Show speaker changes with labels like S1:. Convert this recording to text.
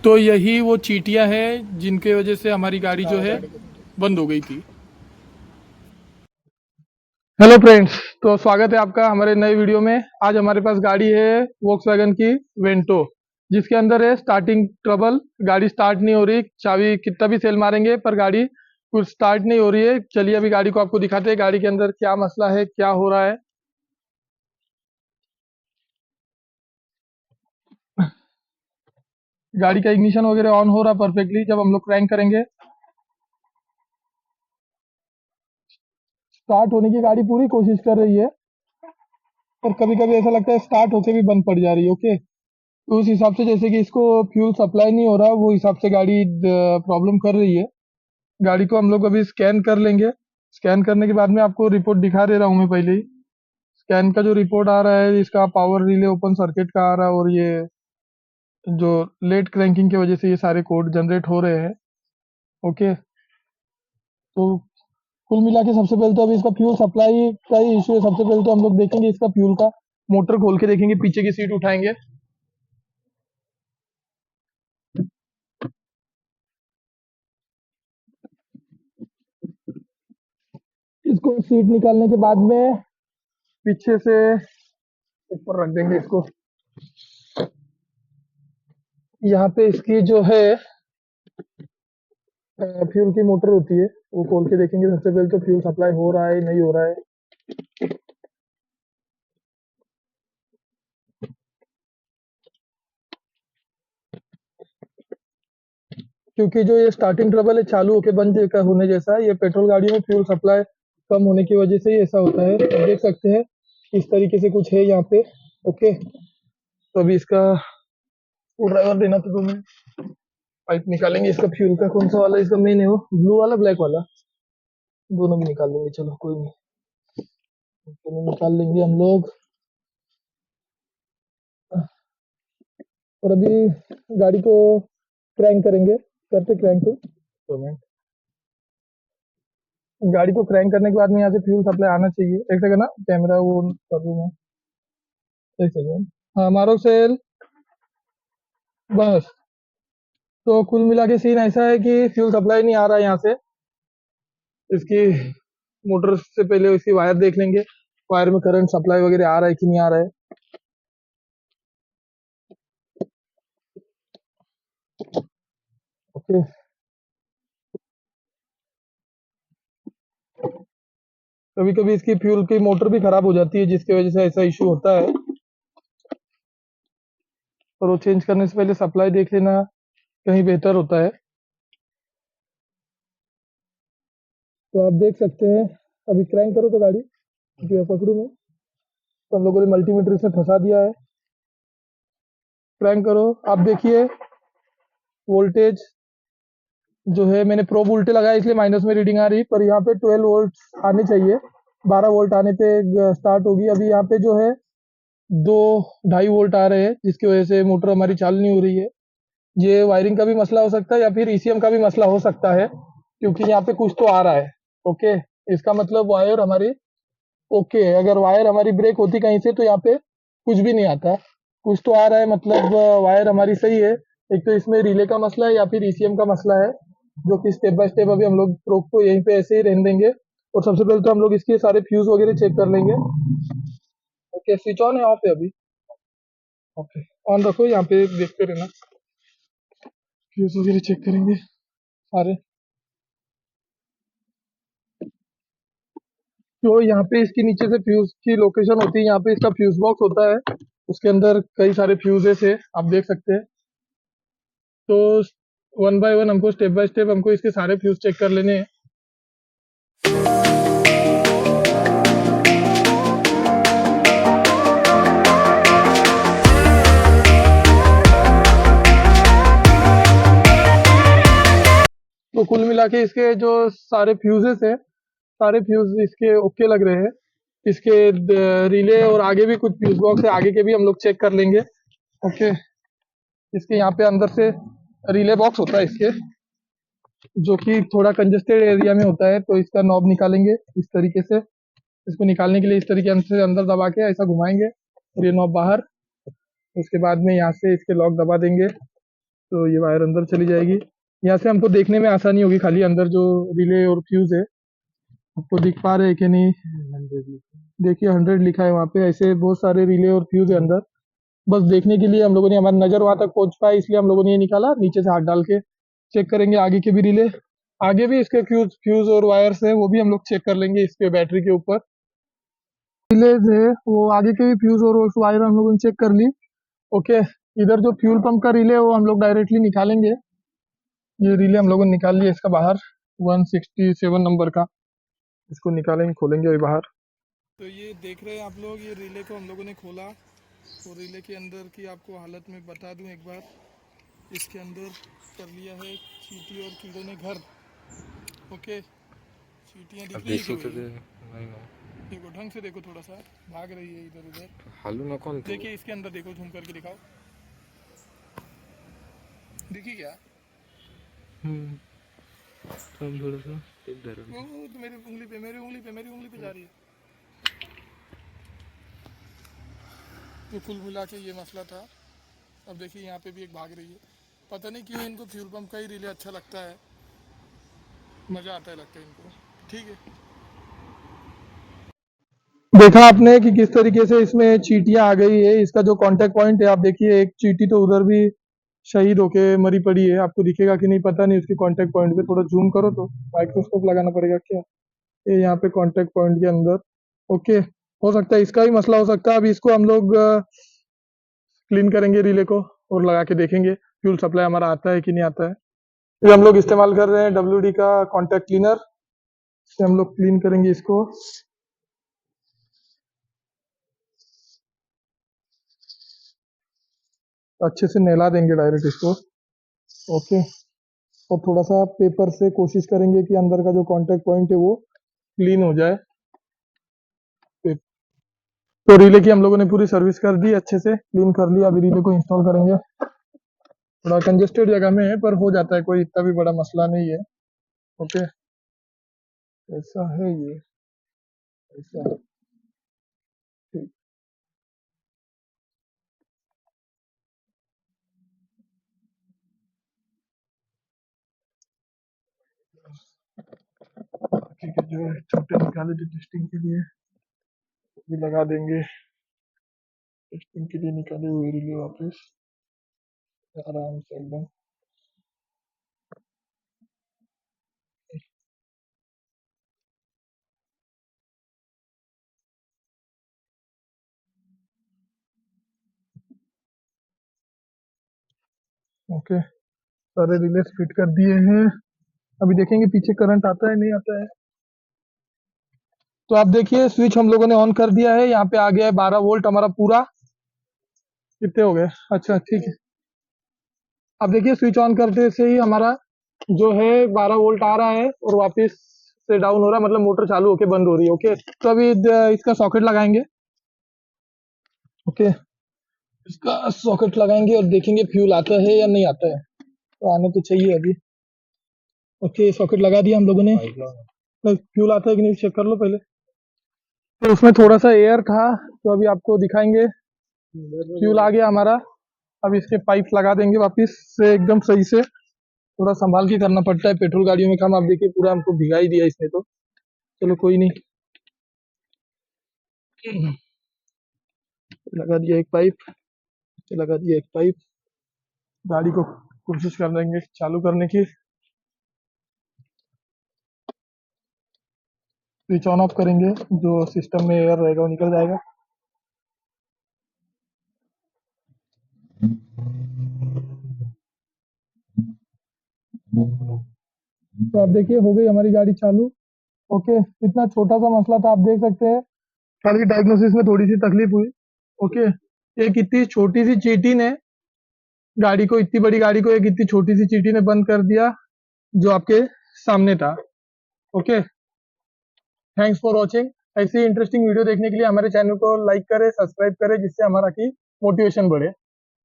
S1: तो यही वो चींटियां हैं जिनके वजह से हमारी गाड़ी जो है बंद हो गई थी। हेलो फ्रेंड्स, तो स्वागत है आपका हमारे नए वीडियो में। आज हमारे पास गाड़ी है वोक्सवैगन की वेंटो, जिसके अंदर है स्टार्टिंग ट्रबल। गाड़ी स्टार्ट नहीं हो रही, चाबी कितना भी सेल मारेंगे पर गाड़ी कुछ स्टार्ट नहीं हो रही है। चलिए अभी गाड़ी को आपको दिखाते हैं गाड़ी के अंदर क्या मसला है, क्या हो रहा है। गाड़ी का इग्निशन वगैरह ऑन हो रहा परफेक्टली। जब हम लोग क्रैंक करेंगे स्टार्ट होने की गाड़ी पूरी कोशिश कर रही है, पर कभी कभी ऐसा लगता है स्टार्ट होके भी बंद पड़ जा रही है। ओके, तो उस हिसाब से जैसे कि इसको फ्यूल सप्लाई नहीं हो रहा, वो हिसाब से गाड़ी प्रॉब्लम कर रही है। गाड़ी को हम लोग अभी स्कैन कर लेंगे। स्कैन करने के बाद में आपको रिपोर्ट दिखा दे रहा हूँ मैं पहले ही। स्कैन का जो रिपोर्ट आ रहा है, इसका पावर रिले ओपन सर्किट का आ रहा है, और ये जो लेट क्रैंकिंग की वजह से ये सारे कोड जनरेट हो रहे हैं। ओके, तो कुल मिला के सबसे पहले तो अभी इसका फ्यूल सप्लाई का ही इशू है। सबसे पहले तो हम लोग देखेंगे इसका फ्यूल का मोटर खोल के देखेंगे, पीछे की सीट उठाएंगे। इसको सीट निकालने के बाद में पीछे से ऊपर रख देंगे इसको। यहाँ पे इसकी जो है फ्यूल की मोटर होती है, वो खोल के देखेंगे सबसे पहले तो फ्यूल सप्लाई हो रहा है नहीं हो रहा है। क्योंकि जो ये स्टार्टिंग ट्रबल है चालू होके बंद होने जैसा है, ये पेट्रोल गाड़ियों में फ्यूल सप्लाई कम होने की वजह से ही ऐसा होता है। आप देख सकते हैं इस तरीके से कुछ है यहाँ पे। ओके, तो अभी इसका स्क्रू ड्राइवर देना तो तुम्हें पाइप निकालेंगे इसका फ्यूल का। कौन सा वाला इसका मेन है, वो ब्लू वाला ब्लैक वाला, दोनों भी निकाल लेंगे। चलो कोई नहीं, दोनों निकाल लेंगे हम लोग। और अभी गाड़ी को क्रैंक करेंगे, करते क्रैंक को। तो मैं गाड़ी को क्रैंक करने के बाद में यहाँ से फ्यूल सप्लाई आना चाहिए। एक सेकंड ना, कैमरा वो कर दूँ मैं। एक सेकंड। हाँ, मारो सेल। बस। तो कुल मिला के सीन ऐसा है कि फ्यूल सप्लाई नहीं आ रहा है यहाँ से। इसकी मोटर से पहले इसकी वायर देख लेंगे, वायर में करंट सप्लाई वगैरह आ रहा है कि नहीं आ रहा है। ओके, कभी कभी इसकी फ्यूल की मोटर भी खराब हो जाती है, जिसकी वजह से ऐसा इशू होता है। और वो चेंज करने से पहले सप्लाई देख लेना कहीं बेहतर होता है। तो आप देख सकते हैं, अभी क्रैंक करो तो गाड़ी, क्योंकि पकड़ू मैं। तो हम लोगों ने मल्टीमीटर से फंसा दिया है। क्रैंक करो, आप देखिए वोल्टेज जो है, मैंने प्रोब उल्टे लगाया इसलिए माइनस में रीडिंग आ रही, पर यहाँ पे 12 वोल्ट आने चाहिए। 12 वोल्ट आने पे स्टार्ट होगी। अभी यहाँ पे जो है 2 2.5 वोल्ट आ रहे हैं, जिसकी वजह से मोटर हमारी चालू नहीं हो रही है। ये वायरिंग का भी मसला हो सकता है या फिर ईसीएम का भी मसला हो सकता है, क्योंकि यहाँ पे कुछ तो आ रहा है। ओके, इसका मतलब वायर हमारी ओके है। अगर वायर हमारी ब्रेक होती कहीं से तो यहाँ पे कुछ भी नहीं आता। कुछ तो आ रहा है, मतलब वायर हमारी सही है। एक तो इसमें रिले का मसला है या फिर ईसीएम का मसला है, जो कि स्टेप बाय स्टेप अभी हम लोग प्रोब को यहीं पे ऐसे ही रहने देंगे। और सबसे पहले तो हम लोग इसके सारे फ्यूज वगैरह चेक कर लेंगे। ओके, स्विच ऑन है ऑफ है अभी? ओके, ऑन रखो, यहाँ पे देखते रहना। फ्यूज वगैरह चेक करेंगे सारे। तो यहाँ पे इसके नीचे से फ्यूज की लोकेशन होती है, यहाँ पे इसका फ्यूज बॉक्स होता है, उसके अंदर कई सारे फ्यूजेस है, आप देख सकते हैं। तो वन बाय वन हमको स्टेप बाय स्टेप हमको इसके सारे फ्यूज चेक कर लेने हैं। तो कुल मिला के इसके जो सारे फ्यूजेस हैं, सारे फ्यूज इसके ओके लग रहे हैं। इसके रिले और आगे भी कुछ फ्यूज बॉक्स है, आगे के भी हम लोग चेक कर लेंगे। ओके, इसके यहाँ पे अंदर से रिले बॉक्स होता है इसके, जो कि थोड़ा कंजेस्टेड एरिया में होता है। तो इसका नॉब निकालेंगे इस तरीके से। इसको निकालने के लिए इस तरीके से अंदर दबा के ऐसा घुमाएंगे और ये नॉब बाहर। उसके बाद में यहाँ से इसके लॉक दबा देंगे। तो ये वायर अंदर चली जाएगी। यहाँ से हमको देखने में आसानी होगी, खाली अंदर जो रिले और फ्यूज है आपको दिख पा रहे हैं कि नहीं। देखिए 100 लिखा है वहाँ पे, ऐसे बहुत सारे रिले और फ्यूज है अंदर। बस देखने के लिए हम लोगों ने, हमारी नज़र वहाँ तक पहुँच पाए इसलिए हम लोगों ने ये निकाला। नीचे से हाथ डाल के चेक करेंगे आगे के भी रिले, आगे भी इसके फ्यूज फ्यूज और वायर्स है वो भी हम लोग चेक कर लेंगे इसके बैटरी के ऊपर। रिलेज है वो आगे के भी फ्यूज और वायर हम लोगों ने चेक कर ली। ओके, इधर जो फ्यूल पंप का रिले है वो हम लोग डायरेक्टली निकालेंगे। ये रिले हम लोगों ने निकाल लिया इसका बाहर, 167 नंबर का। इसको निकालेंगे, खोलेंगे अभी बाहर। तो ये देख रहे हैं आप लोग, ये रिले को हम लोगों ने खोला। तो रिले के अंदर की आपको हालत में बता दूं एक बार, इसके अंदर कर लिया है चींटी और कीड़े ने घर। ओके, चींटियाँ दिख रही है, देखो ढंग से देखो, थोड़ा सा भाग रही है इधर उधर। हालू ना कौन देखिए इसके अंदर, देखो झूम करके दिखाओ, देखिए क्या। थोड़ा सा इधर, वो तो मेरी उंगली पे, मेरी उंगली पे जा रही है। तो कुल मिला के ये मसला था। अब देखिए यहाँ पे भी एक भाग रही है, पता नहीं क्यों इनको फ्यूल पंप का ही रिले अच्छा लगता है, मज़ा आता है लगता है इनको। ठीक है, देखा आपने कि किस तरीके से इसमें चींटियां आ गई है। इसका जो कांटेक्ट पॉइंट है आप देखिए, एक चींटी तो उधर भी शहीद होके मरी पड़ी है, आपको दिखेगा कि नहीं पता नहीं। उसके कांटेक्ट पॉइंट पे थोड़ा जूम करो तो, माइक्रोस्कोप लगाना पड़ेगा क्या, ये यहाँ पे कांटेक्ट पॉइंट के अंदर। ओके, हो सकता है इसका ही मसला हो सकता है। अभी इसको हम लोग क्लीन करेंगे रिले को और लगा के देखेंगे फ्यूल सप्लाई हमारा आता है कि नहीं आता है। ये हम लोग इस्तेमाल कर रहे हैं WD का कॉन्टैक्ट क्लीनर, से हम लोग क्लीन करेंगे इसको। अच्छे से नहला देंगे डायरेक्ट इसको। ओके, और थोड़ा सा पेपर से कोशिश करेंगे कि अंदर का जो कांटेक्ट पॉइंट है वो क्लीन हो जाए। तो रिले की हम लोगों ने पूरी सर्विस कर दी, अच्छे से क्लीन कर लिया। अभी रिले को इंस्टॉल करेंगे। थोड़ा कंजेस्टेड जगह में है पर हो जाता है, कोई इतना भी बड़ा मसला नहीं है। ओके, ऐसा है ये, ऐसा है, ठीक। ठीक है, जो छोटे निकाले थे टेस्टिंग के लिए वो भी लगा देंगे। टेस्टिंग के लिए निकाले हुए रिले वापस आराम से एकदम। ओके, सारे रिले फिट कर दिए हैं। अभी देखेंगे पीछे करंट आता है नहीं आता है। तो आप देखिए स्विच हम लोगों ने ऑन कर दिया है, यहाँ पे आ गया है 12 वोल्ट हमारा पूरा। कितने हो गए, अच्छा ठीक है। अब देखिए स्विच ऑन करते से ही हमारा जो है 12 वोल्ट आ रहा है और वापस से डाउन हो रहा है, मतलब मोटर चालू होके बंद हो रही है। ओके, तो अभी इसका सॉकेट लगाएंगे। ओके, इसका सॉकेट लगाएंगे और देखेंगे फ्यूल आता है या नहीं आता है। तो आने तो चाहिए अभी। ओके, सॉकेट लगा दिया हम लोगों ने। तो फ्यूल आता है कि नहीं चेक कर लो पहले। तो उसमें थोड़ा सा एयर था, तो अभी आपको दिखाएंगे फ्यूल आ गया हमारा। अब इसके पाइप लगा देंगे वापस से एकदम सही से। थोड़ा संभाल के करना पड़ता है पेट्रोल गाड़ियों में काम। आप देखिए पूरा हमको भिगा ही दिया इसने तो, चलो कोई नहीं। लगा दिया एक पाइप, लगा दिया एक पाइप। गाड़ी को कोशिश कर देंगे चालू करने की। स्विच ऑन ऑफ करेंगे, जो सिस्टम में एयर रहेगा वो निकल जाएगा। तो आप देखिए हो गई हमारी गाड़ी चालू। ओके, इतना छोटा सा मसला था, आप देख सकते हैं। खाली डायग्नोसिस में थोड़ी सी तकलीफ हुई। ओके, एक इतनी छोटी सी चींटी ने गाड़ी को, इतनी बड़ी गाड़ी को एक इतनी छोटी सी चींटी ने बंद कर दिया जो आपके सामने था। Okay, thanks for watching. ऐसी इंटरेस्टिंग वीडियो देखने के लिए हमारे चैनल को लाइक करें, सब्सक्राइब करें, जिससे हमारा की मोटिवेशन बढ़े।